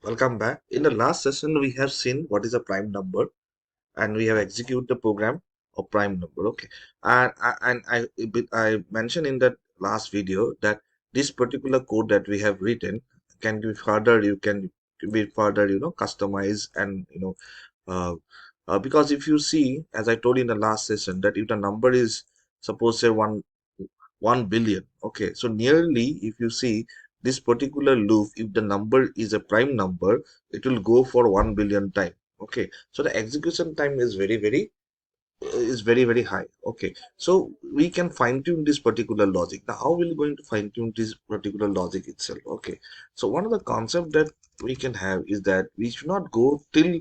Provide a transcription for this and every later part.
Welcome back. In the last session, we have seen what is a prime number, and we have executed the program of prime number. Okay, and I mentioned in that last video that this particular code that we have written can be further. You can be further, customized and uh, because if you see, as I told you in the last session, that if the number is suppose say 1 billion, okay, so nearly if you see this particular loop, if the number is a prime number, it will go for 1 billion time. Okay, so the execution time is very high. Okay, so we can fine tune this particular logic. Now how will we going to fine tune this particular logic itself? Okay, so one of the concept that we can have is that we should not go till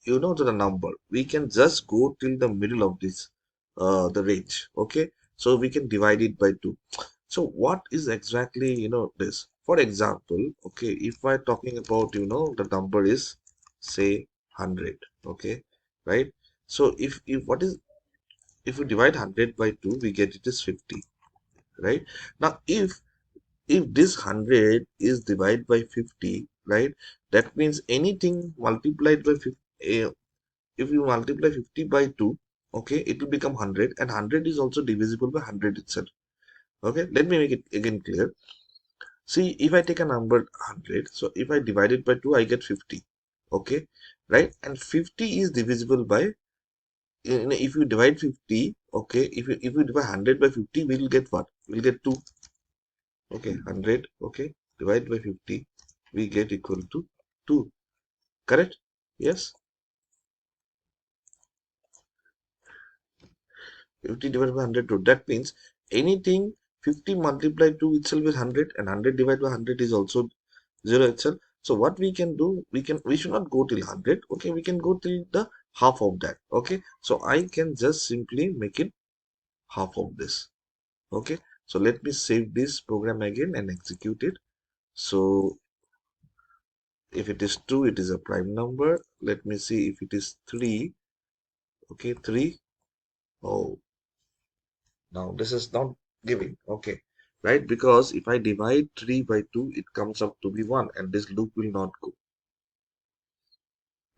to the number. We can just go till the middle of this the range. Okay, so we can divide it by 2. So what is exactly this? For example, okay, if I talking about the number is say 100. Okay, right? So if what is if we divide 100 by 2, we get it is 50, right? Now if this 100 is divided by 50, right, that means anything multiplied by 50, if you multiply 50 by 2, okay, it will become 100, and 100 is also divisible by 100 itself. Okay, let me make it again clear. See, if I take a number 100, so if I divide it by 2, I get 50. Okay, right? And 50 is divisible by, if you divide 50, okay, if you divide 100 by 50, we'll get what? We'll get 2. Okay, 100, okay, divide by 50, we get equal to 2. Correct? Yes. 50 divided by 100 2. That means anything 50 multiplied 2 itself is 100, and 100 divided by 100 is also 0 itself. So what we can do, we should not go till 100. Okay, we can go till the half of that. Okay, so I can just simply make it half of this. Okay, so let me save this program again and execute it. So if it is 2, it is a prime number. Let me see if it is 3. Okay, 3. Oh, now this is not giving. Okay, right? Because if I divide 3 by 2, it comes up to be 1, and this loop will not go,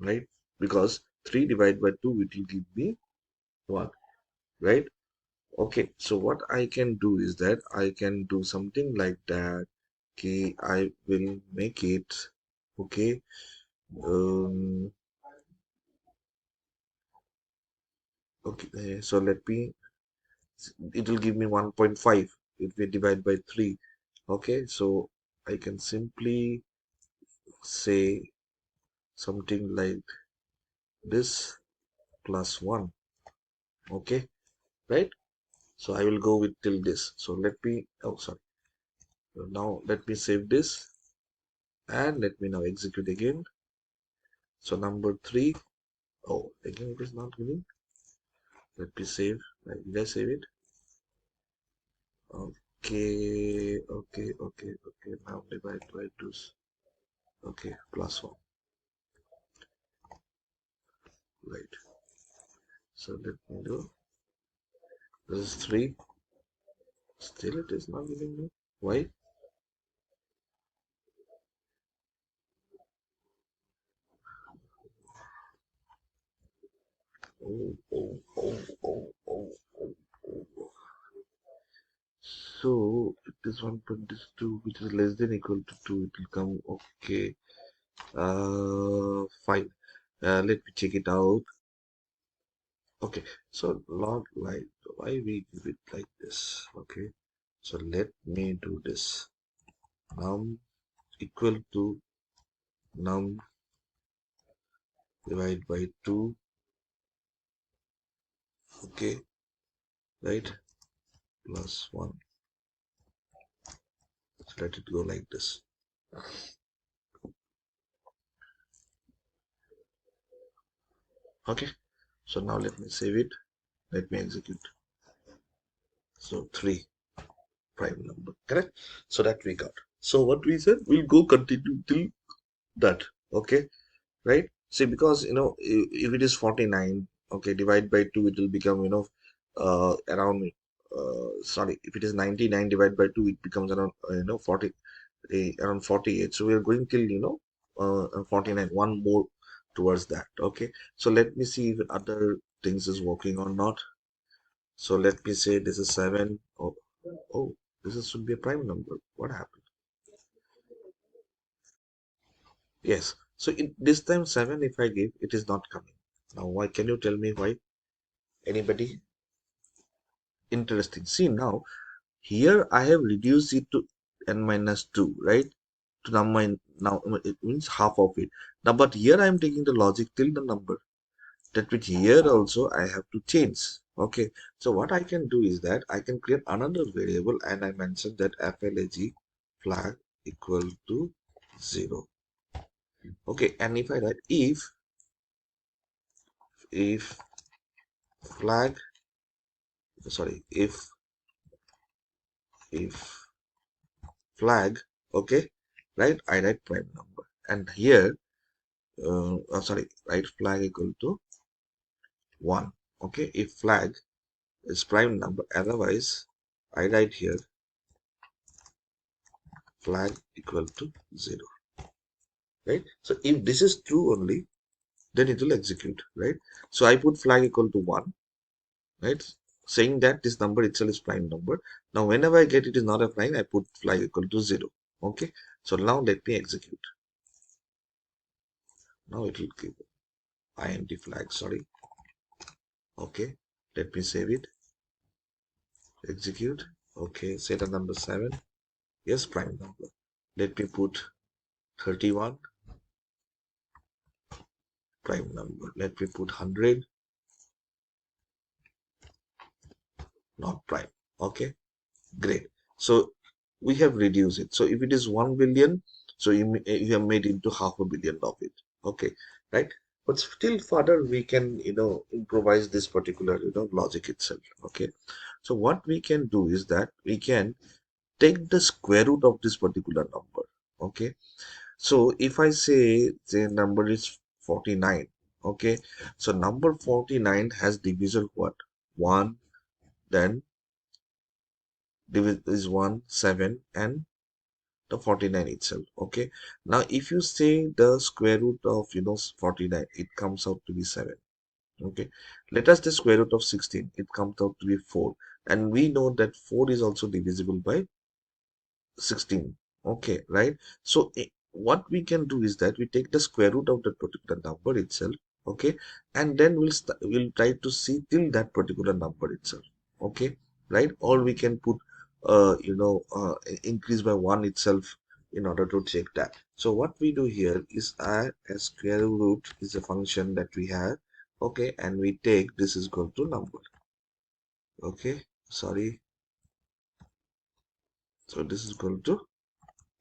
right? Because 3 divided by 2, it will give me 1, right? Okay, so what I can do is that I can do something like that. Okay, I will make it. Okay, um, okay, so let me, it will give me 1.5 if we divide by 3. Okay, so I can simply say something like this plus 1. Okay, right? So I will go with till this. So let me, oh sorry, so now let me save this, and let me now execute again. So number 3, oh, again it is not giving. Let me save. Did I save it? Okay. Now divide by 2. Okay, plus 1. Right. So let me do. This is 3. Still it is not giving me. Why? Oh, oh, oh, oh, oh, oh, oh. So it is 1.2, which is less than equal to 2. It will come. Okay. Fine. Let me check it out. Okay. So log like, why we give it like this? Okay. So let me do this. Num equal to num divided by 2. Okay. Right. Plus 1. So let it go like this. Okay. So now let me save it. Let me execute. So 3 prime number, correct? So that we got. So what we said, we'll go continue till that. Okay, right? See, because if it is 49, okay, divide by 2, it will become around sorry, if it is 99 divided by 2, it becomes around 40, around 48. So we are going till 49, one more towards that. Okay, so let me see if other things is working or not. So let me say this is 7. Oh, should be a prime number. What happened? Yes, so this time 7, if I give, it is not coming. Now why? Can you tell me why? Anybody? Interesting. See, now here I have reduced it to n minus 2, right? To now it means half of it. Now, but here I am taking the logic till the number. That means here also I have to change. Okay. So what I can do is that I can create another variable, and I mentioned that flag equal to 0. Okay. And if I write if flag, sorry, if flag, okay, right, I write prime number, and here sorry, right, flag equal to 1. Okay, if flag is prime number, otherwise I write here flag equal to 0, right? So if this is true only, then it will execute, right? So I put flag equal to 1, right, saying that this number itself is prime number. Now whenever I get it is not a prime, I put flag equal to 0. Okay, so now let me execute. Now it will give int flag, sorry. Okay, let me save it, execute. Okay, set a number 7. Yes, prime number. Let me put 31, prime number. Let me put 100, not prime. Okay, great. So we have reduced it. So if it is 1 billion, so you have made into half a billion of it. Okay, right? But still further we can, improvise this particular, logic itself. Okay, so what we can do is that we can take the square root of this particular number. Okay, so if I say the number is 49, okay, so number 49 has divisor what? 1, then is 1, 7, and the 49 itself. Okay, now if you say the square root of 49, it comes out to be 7. Okay, let us the square root of 16, it comes out to be 4, and we know that 4 is also divisible by 16. Okay, right? So what we can do is that we take the square root of that particular number itself. Okay, and then we'll try to see till that particular number itself. Okay, right? Or we can put increase by 1 itself in order to check that. So what we do here is a square root is a function that we have. Okay, and we take this is equal to number. Okay, sorry, so this is equal to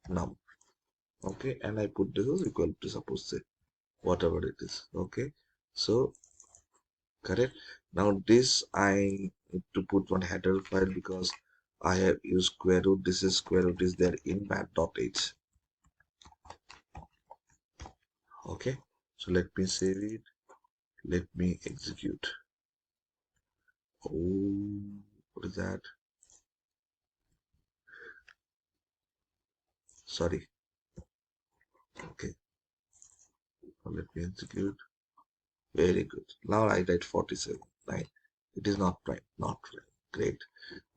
num. Okay, and I put this is equal to, suppose, say whatever it is. Okay, so correct. Now this I need to put one header file because I have used square root. This is square root is there in math.h. Okay, so let me save it, let me execute. Oh, what is that? Sorry. Okay, now let me execute. Very good. Now I write 47. Right, it is not prime, not prime. Great.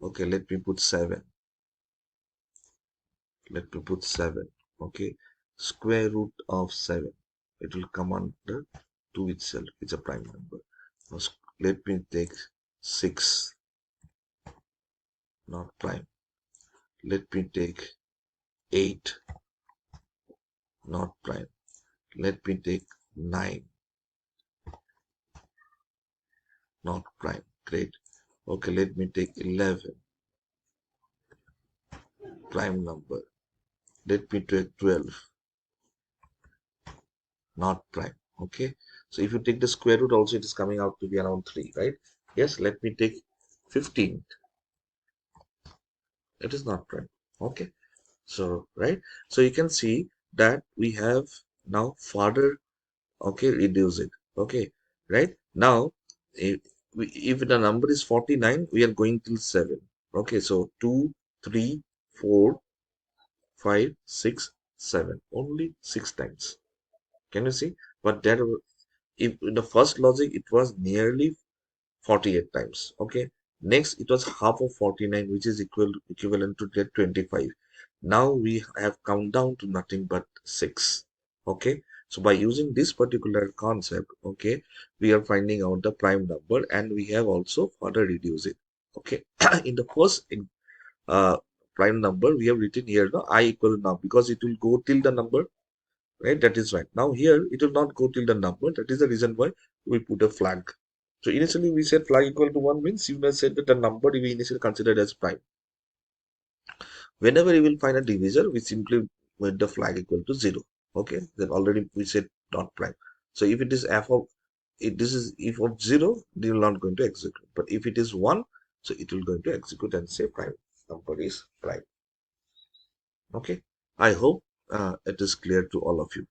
Okay, let me put 7. Let me put 7. Okay, square root of 7, it will come under 2 itself. It's a prime number. Now let me take 6, not prime. Let me take 8, not prime. Let me take 9, not prime. Great. Okay, let me take 11, prime number. Let me take 12, not prime. Okay, so if you take the square root also, it is coming out to be around 3, right? Yes, let me take 15. It is not prime. Okay, so right, so you can see that we have now further, okay, reduce it. Okay, right, now if the number is 49, we are going till 7. Okay, so 2, 3, 4, 5, 6, 7, only 6 times. Can you see? But that, if in the first logic it was nearly 48 times. Okay. Next, it was half of 49, which is equivalent to that 25. Now we have come down to nothing but 6. Okay. So by using this particular concept, okay, we are finding out the prime number, and we have also further reduced it. Okay. In the first uh, prime number, we have written here no I equal now, because it will go till the number, right? That is right. Now here it will not go till the number. That is the reason why we put a flag. So initially we said flag equal to 1 means you must said that the number we initially considered as prime. Whenever you will find a divisor, we simply made the flag equal to 0. Okay, then already we said not prime. So if it is f of, if this is if of 0, it will not going to execute. But if it is 1, so it will going to execute and say prime number is prime. Okay, I hope it is clear to all of you.